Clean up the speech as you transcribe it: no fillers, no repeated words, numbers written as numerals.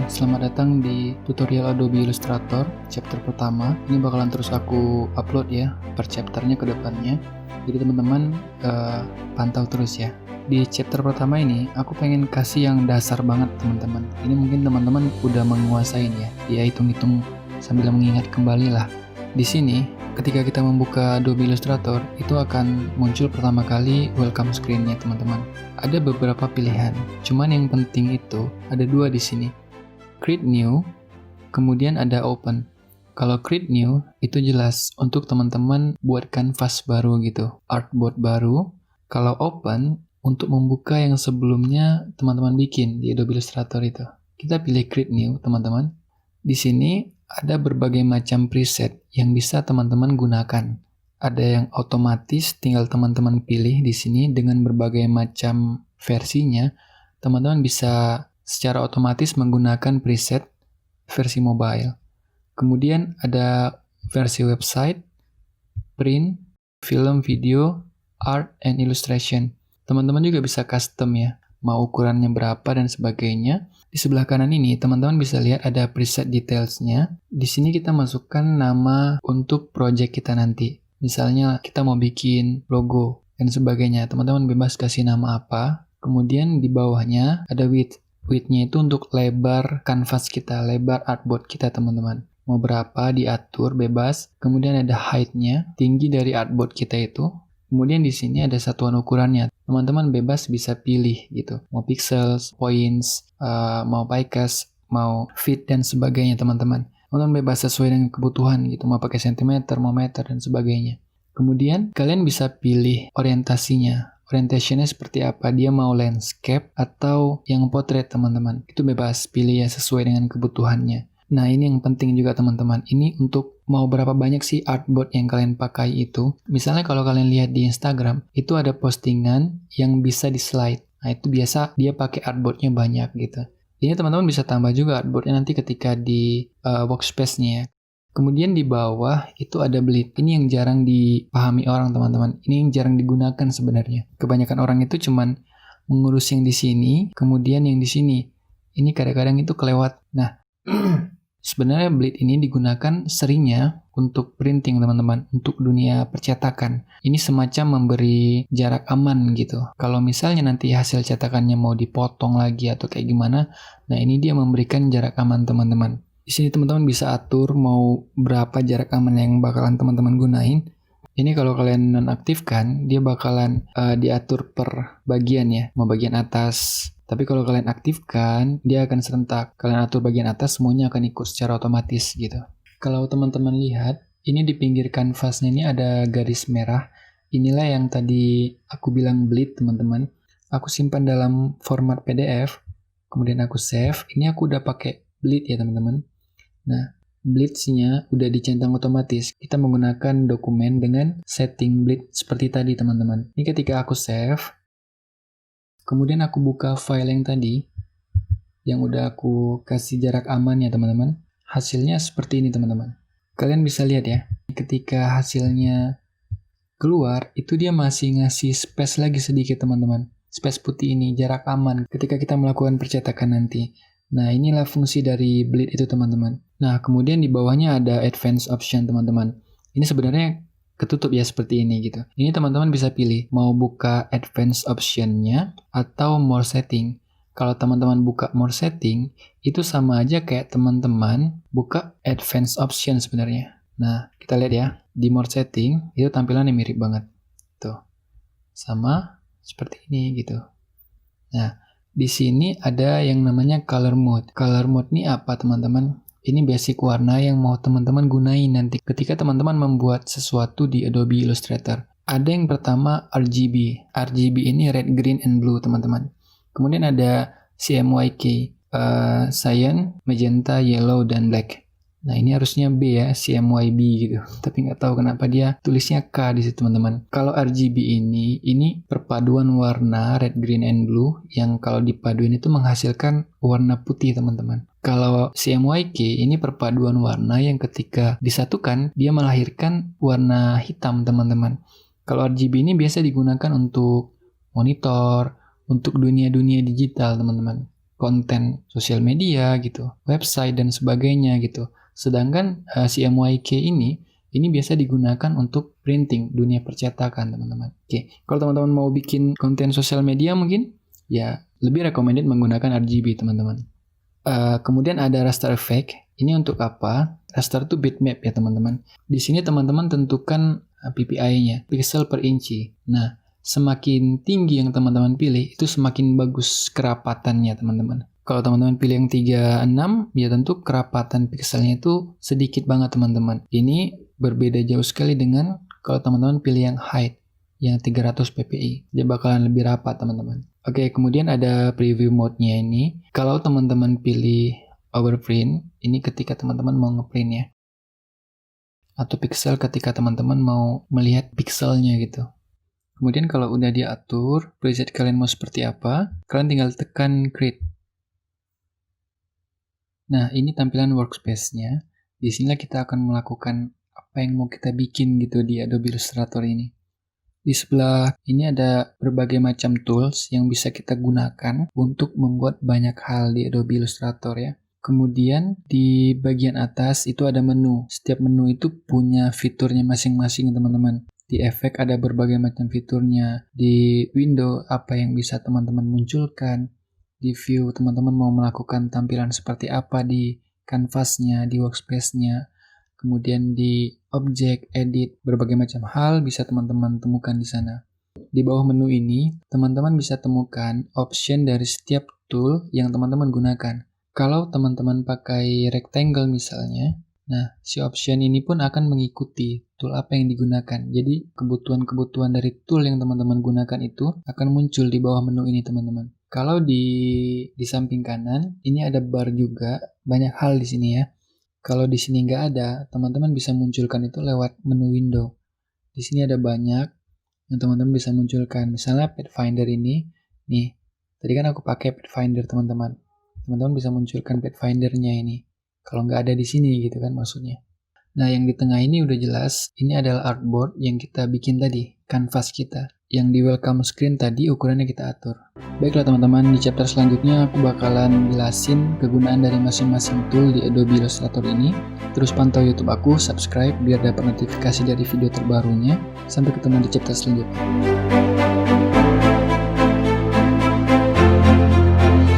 Selamat datang di tutorial Adobe Illustrator chapter pertama. Ini bakalan terus aku upload ya per chapternya ke depannya. Jadi teman-teman pantau terus ya. Di chapter pertama ini aku pengen kasih yang dasar banget teman-teman. Ini mungkin teman-teman udah menguasain ya. Ya hitung-hitung sambil mengingat kembali lah. Di sini ketika kita membuka Adobe Illustrator itu akan muncul pertama kali welcome screen-nya teman-teman. Ada beberapa pilihan. Cuman yang penting itu ada dua di sini. Create new, kemudian ada open. Kalau create new, itu jelas untuk teman-teman buat canvas baru gitu, artboard baru. Kalau open, untuk membuka yang sebelumnya teman-teman bikin di Adobe Illustrator itu. Kita pilih create new, teman-teman. Di sini ada berbagai macam preset yang bisa teman-teman gunakan. Ada yang otomatis, tinggal teman-teman pilih di sini dengan berbagai macam versinya. Teman-teman bisa secara otomatis menggunakan preset versi mobile. Kemudian ada versi website, print, film, video, art, and illustration. Teman-teman juga bisa custom ya, mau ukurannya berapa dan sebagainya. Di sebelah kanan ini teman-teman bisa lihat ada preset detailsnya. Di sini kita masukkan nama untuk project kita nanti. Misalnya kita mau bikin logo dan sebagainya. Teman-teman bebas kasih nama apa. Kemudian di bawahnya ada width. Width-nya itu untuk lebar kanvas kita, lebar artboard kita teman-teman. Mau berapa diatur bebas. Kemudian ada height-nya, tinggi dari artboard kita itu. Kemudian di sini ada satuan ukurannya. Teman-teman bebas bisa pilih gitu. Mau pixels, points, mau piecast, mau feet dan sebagainya teman-teman. Teman-teman bebas sesuai dengan kebutuhan gitu. Mau pakai sentimeter, mau meter dan sebagainya. Kemudian kalian bisa pilih orientasinya. Orientationnya seperti apa, dia mau landscape atau yang portrait teman-teman. Itu bebas, pilih ya sesuai dengan kebutuhannya. Nah ini yang penting juga teman-teman. Ini untuk mau berapa banyak sih artboard yang kalian pakai itu. Misalnya kalau kalian lihat di Instagram, itu ada postingan yang bisa di slide. Nah itu biasa dia pakai artboardnya banyak gitu. Ini teman-teman bisa tambah juga artboardnya nanti ketika di workspace-nya ya. Kemudian di bawah itu ada bleed. Ini yang jarang dipahami orang teman-teman. Ini yang jarang digunakan sebenarnya. Kebanyakan orang itu cuman mengurus yang di sini, kemudian yang di sini. Ini kadang-kadang itu kelewat. Nah, sebenarnya bleed ini digunakan seringnya untuk printing teman-teman, untuk dunia percetakan. Ini semacam memberi jarak aman gitu. Kalau misalnya nanti hasil cetakannya mau dipotong lagi atau kayak gimana, nah ini dia memberikan jarak aman teman-teman. Di sini teman-teman bisa atur mau berapa jarak aman yang bakalan teman-teman gunain. Ini kalau kalian nonaktifkan, dia bakalan diatur per bagian ya, mau bagian atas. Tapi kalau kalian aktifkan, dia akan serentak. Kalian atur bagian atas, semuanya akan ikut secara otomatis gitu. Kalau teman-teman lihat, ini di pinggir kanvasnya ini ada garis merah. Inilah yang tadi aku bilang bleed teman-teman. Aku simpan dalam format PDF, kemudian aku save. Ini aku udah pakai bleed ya teman-teman. Nah, bleeds-nya udah dicentang otomatis. Kita menggunakan dokumen dengan setting bleed seperti tadi teman-teman. Ini ketika aku save, kemudian aku buka file yang tadi, yang udah aku kasih jarak aman ya teman-teman. Hasilnya seperti ini teman-teman. Kalian bisa lihat ya, ketika hasilnya keluar, itu dia masih ngasih space lagi sedikit teman-teman. Space putih ini, jarak aman ketika kita melakukan percetakan nanti. Nah, inilah fungsi dari bleed itu teman-teman. Nah, kemudian di bawahnya ada advanced option teman-teman. Ini sebenarnya ketutup ya seperti ini gitu. Ini teman-teman bisa pilih mau buka advanced option-nya atau more setting. Kalau teman-teman buka more setting, itu sama aja kayak teman-teman buka advanced option sebenarnya. Nah, kita lihat ya. Di more setting, itu tampilannya mirip banget. Tuh. Sama seperti ini gitu. Nah, di sini ada yang namanya color mode. Color mode ini apa teman-teman? Ini basic warna yang mau teman-teman gunain nanti ketika teman-teman membuat sesuatu di Adobe Illustrator. Ada yang pertama RGB. RGB ini red, green, and blue teman-teman. Kemudian ada CMYK, cyan, magenta, yellow, dan black. Nah ini harusnya B ya, CMYB gitu. Tapi nggak tahu kenapa dia tulisnya K di situ teman-teman. Kalau RGB ini perpaduan warna red, green, and blue yang kalau dipaduin itu menghasilkan warna putih teman-teman. Kalau CMYK ini perpaduan warna yang ketika disatukan dia melahirkan warna hitam teman-teman. Kalau RGB ini biasa digunakan untuk monitor, untuk dunia-dunia digital teman-teman. konten sosial media gitu, website dan sebagainya gitu. Sedangkan si MYK ini biasa digunakan untuk printing, dunia percetakan teman-teman. Oke, kalau teman-teman mau bikin konten sosial media mungkin ya lebih recommended menggunakan RGB teman-teman. Kemudian ada raster effect. Ini untuk apa? Raster itu bitmap ya teman-teman. Di sini teman-teman tentukan PPI-nya, pixel per inci. Nah, semakin tinggi yang teman-teman pilih, itu semakin bagus kerapatannya teman-teman. Kalau teman-teman pilih yang 36, ya tentu kerapatan pixelnya itu sedikit banget teman-teman. Ini berbeda jauh sekali dengan kalau teman-teman pilih yang height, yang 300 ppi. Dia bakalan lebih rapat teman-teman. Oke, kemudian ada preview mode-nya ini. Kalau teman-teman pilih overprint, ini ketika teman-teman mau ngeprint ya. Atau pixel ketika teman-teman mau melihat pixelnya gitu. Kemudian kalau udah diatur, preset kalian mau seperti apa, kalian tinggal tekan create. Nah, ini tampilan workspace-nya. Di sini kita akan melakukan apa yang mau kita bikin gitu di Adobe Illustrator ini. Di sebelah ini ada berbagai macam tools yang bisa kita gunakan untuk membuat banyak hal di Adobe Illustrator ya. Kemudian di bagian atas itu ada menu. Setiap menu itu punya fiturnya masing-masing teman-teman. Di efek ada berbagai macam fiturnya. Di window apa yang bisa teman-teman munculkan. Di view teman-teman mau melakukan tampilan seperti apa di canvasnya, di workspace-nya. Kemudian di objek, edit, berbagai macam hal bisa teman-teman temukan di sana. Di bawah menu ini, teman-teman bisa temukan option dari setiap tool yang teman-teman gunakan. Kalau teman-teman pakai rectangle misalnya, nah si option ini pun akan mengikuti tool apa yang digunakan. Jadi kebutuhan-kebutuhan dari tool yang teman-teman gunakan itu akan muncul di bawah menu ini teman-teman. Kalau di samping kanan, ini ada bar juga, banyak hal di sini ya. Kalau di sini nggak ada, teman-teman bisa munculkan itu lewat menu window. Di sini ada banyak yang teman-teman bisa munculkan. Misalnya Pathfinder ini, nih, tadi kan aku pakai Pathfinder teman-teman. Teman-teman bisa munculkan Pathfinder-nya ini. Kalau nggak ada di sini gitu kan maksudnya. Nah, yang di tengah ini udah jelas, ini adalah artboard yang kita bikin tadi, canvas kita. Yang di welcome screen tadi ukurannya kita atur. Baiklah teman-teman, di chapter selanjutnya aku bakalan jelasin kegunaan dari masing-masing tool di Adobe Illustrator ini. Terus pantau YouTube aku, subscribe biar dapat notifikasi dari video terbarunya. Sampai ketemu di chapter selanjutnya.